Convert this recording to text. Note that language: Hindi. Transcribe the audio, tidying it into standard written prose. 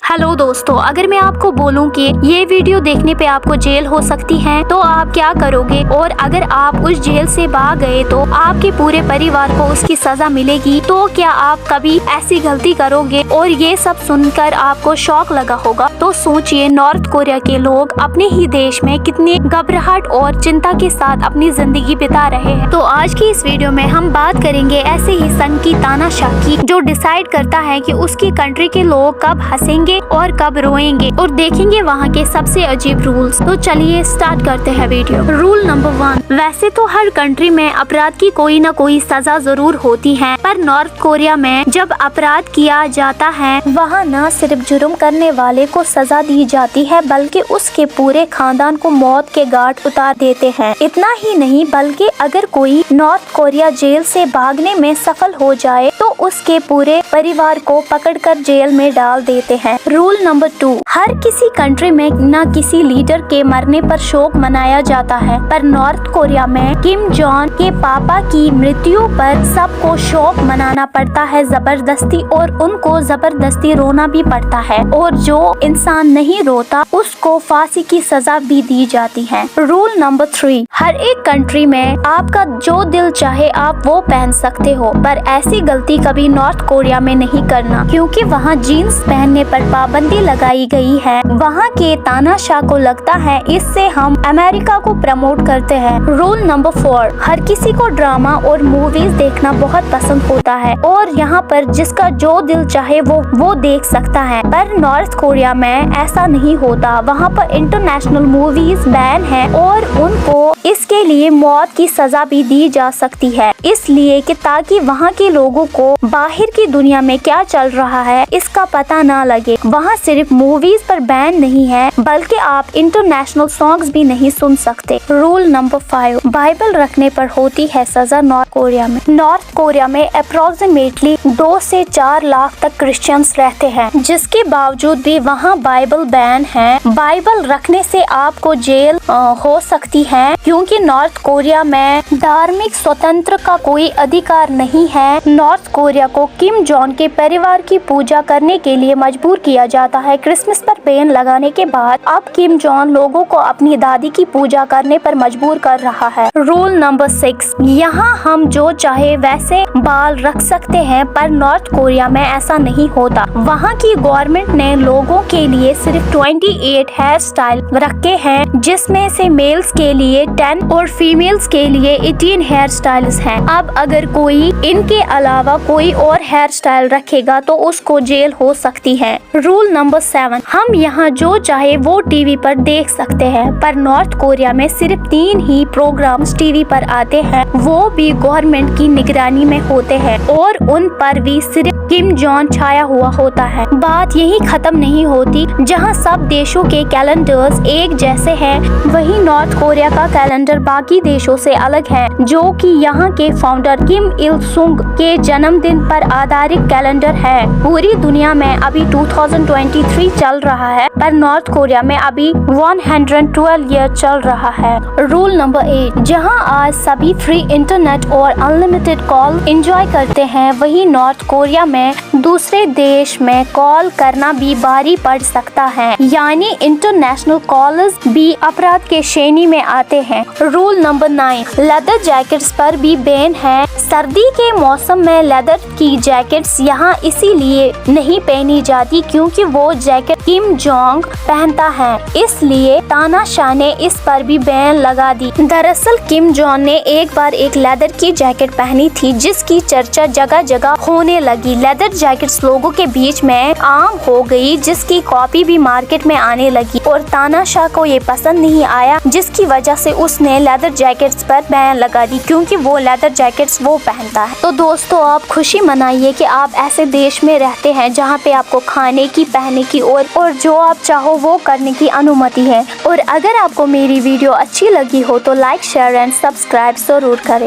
हेलो दोस्तों, अगर मैं आपको बोलूं कि ये वीडियो देखने पे आपको जेल हो सकती है तो आप क्या करोगे, और अगर आप उस जेल से भाग गए तो आपके पूरे परिवार को उसकी सजा मिलेगी, तो क्या आप कभी ऐसी गलती करोगे? और ये सब सुनकर आपको शॉक लगा होगा। तो सोचिए, नॉर्थ कोरिया के लोग अपने ही देश में कितनी घबराहट और चिंता के साथ अपनी जिंदगी बिता रहे हैं। तो आज की इस वीडियो में हम बात करेंगे ऐसे ही सन की तानाशाह की, जो डिसाइड करता है कि उसकी कंट्री के लोग कब हंसेंगे और कब रोएंगे, और देखेंगे वहाँ के सबसे अजीब रूल्स। तो चलिए स्टार्ट करते हैं वीडियो। Rule number 1। वैसे तो हर कंट्री में अपराध की कोई न कोई सजा जरूर होती है, पर नॉर्थ कोरिया में जब अपराध किया जाता है वहाँ न सिर्फ जुर्म करने वाले को सजा दी जाती है, बल्कि उसके पूरे खानदान को मौत के घाट उतार देते हैं। इतना ही नहीं, बल्कि अगर कोई नॉर्थ कोरिया जेल से भागने में सफल हो जाए तो उसके पूरे परिवार को पकड़कर जेल में डाल देते हैं। Rule number 2। हर किसी कंट्री में न किसी लीडर के मरने पर शोक मनाया जाता है, पर नॉर्थ कोरिया में किम जॉन के पापा की मृत्यु पर सबको शोक मनाना पड़ता है जबरदस्ती, और उनको जबरदस्ती रोना भी पड़ता है, और जो इंसान नहीं रोता उसको फांसी की सजा भी दी जाती है। Rule number 3। हर एक कंट्री में आपका जो दिल चाहे आप वो पहन सकते हो, पर ऐसी गलती कभी नॉर्थ कोरिया में नहीं करना, क्योंकि वहाँ जीन्स पहनने पर पाबंदी लगाई गई है। वहाँ के तानाशाह को लगता है इससे हम अमेरिका को प्रमोट करते हैं। Rule number 4। हर किसी को ड्रामा और मूवीज देखना बहुत पसंद होता है, और यहाँ पर जिसका जो दिल चाहे वो देख सकता है, पर नॉर्थ कोरिया में ऐसा नहीं होता। वहाँ पर इंटरनेशनल मूवीज बैन है और उनको इसके लिए मौत की सजा भी दी जा सकती है, इसलिए कि ताकि वहाँ के लोगों को बाहर की दुनिया में क्या चल रहा है इसका पता ना लगे। वहाँ सिर्फ मूवीज पर बैन नहीं है, बल्कि आप इंटरनेशनल सॉन्ग्स भी नहीं सुन सकते। Rule number 5। बाइबल रखने पर होती है सजा नॉर्थ कोरिया में। नॉर्थ कोरिया में अप्रोक्सीमेटली 2 से 4 लाख तक क्रिश्चियंस रहते हैं, जिसके बावजूद भी वहाँ बाइबल बैन है। बाइबल रखने से आपको जेल हो सकती है, क्योंकि नॉर्थ कोरिया में धार्मिक स्वतंत्र का कोई अधिकार नहीं है। नॉर्थ कोरिया को किम जॉन के परिवार की पूजा करने के लिए मजबूर किया जाता है। क्रिसमस पर बैन लगाने के बाद अब किम जॉन लोगों को अपनी दादी की पूजा करने पर मजबूर कर रहा है। Rule number 6। यहाँ हम जो चाहे वैसे बाल रख सकते हैं, पर नॉर्थ कोरिया में ऐसा नहीं होता। वहाँ की गवर्नमेंट ने लोगों के लिए सिर्फ 28 हेयर स्टाइल रखे हैं, जिसमें से मेल्स के लिए 10 और फीमेल्स के लिए 18 हेयर स्टाइल्स हैं। अब अगर कोई इनके अलावा कोई और हेयर स्टाइल रखेगा तो उसको जेल हो सकती है। Rule number 7। हम यहाँ जो चाहे वो टीवी पर देख सकते हैं, पर नॉर्थ कोरिया में सिर्फ 3 ही प्रोग्राम्स टीवी पर आते हैं, वो भी गवर्नमेंट की निगरानी में होते हैं, और उन पर भी सिर्फ किम जॉन छाया हुआ होता है। बात यही खत्म नहीं होती। जहाँ सब देशों के कैलेंडर्स एक जैसे हैं, वहीं नॉर्थ कोरिया का कैलेंडर बाकी देशों से अलग है, जो कि यहाँ के फाउंडर किम इल सुंग के जन्मदिन पर आधारित कैलेंडर है। पूरी दुनिया में अभी 2023 चल रहा है, पर नॉर्थ कोरिया में अभी 112 ईयर चल रहा है। Rule number 8। जहाँ आज सभी फ्री इंटरनेट और अनलिमिटेड कॉल एंजॉय करते हैं, वहीं नॉर्थ कोरिया में दूसरे देश में कॉल करना भी भारी पड़ सकता है, यानी इंटरनेशनल कॉल्स भी अपराध के श्रेणी में आते हैं। Rule number 9। लेदर जैकेट्स पर भी बैन है। सर्दी के मौसम में लेदर की जैकेट्स यहाँ इसीलिए नहीं पहनी जाती क्योंकि वो जैकेट किम जोंग पहनता है, इसलिए तानाशाह ने इस पर भी बैन लगा दी। दरअसल किम जोंग ने एक बार एक लेदर की जैकेट पहनी थी, जिसकी चर्चा जगह जगह होने लगी। लेदर जैकेट्स लोगों के बीच में आम हो गई, जिसकी कॉपी भी मार्केट में आने लगी, और तानाशाह को ये पसंद नहीं आया, जिसकी वजह से उसने लेदर जैकेट्स पर बैन लगा दी, क्योंकि वो लेदर जैकेट्स वो पहनता है। तो दोस्तों, आप खुशी मनाइए कि आप ऐसे देश में रहते हैं जहाँ पे आपको खाने की, पहनने की और जो आप चाहो वो करने की अनुमति है। और अगर आपको मेरी वीडियो अच्छी लगी हो तो लाइक, शेयर एंड सब्सक्राइब जरूर करें।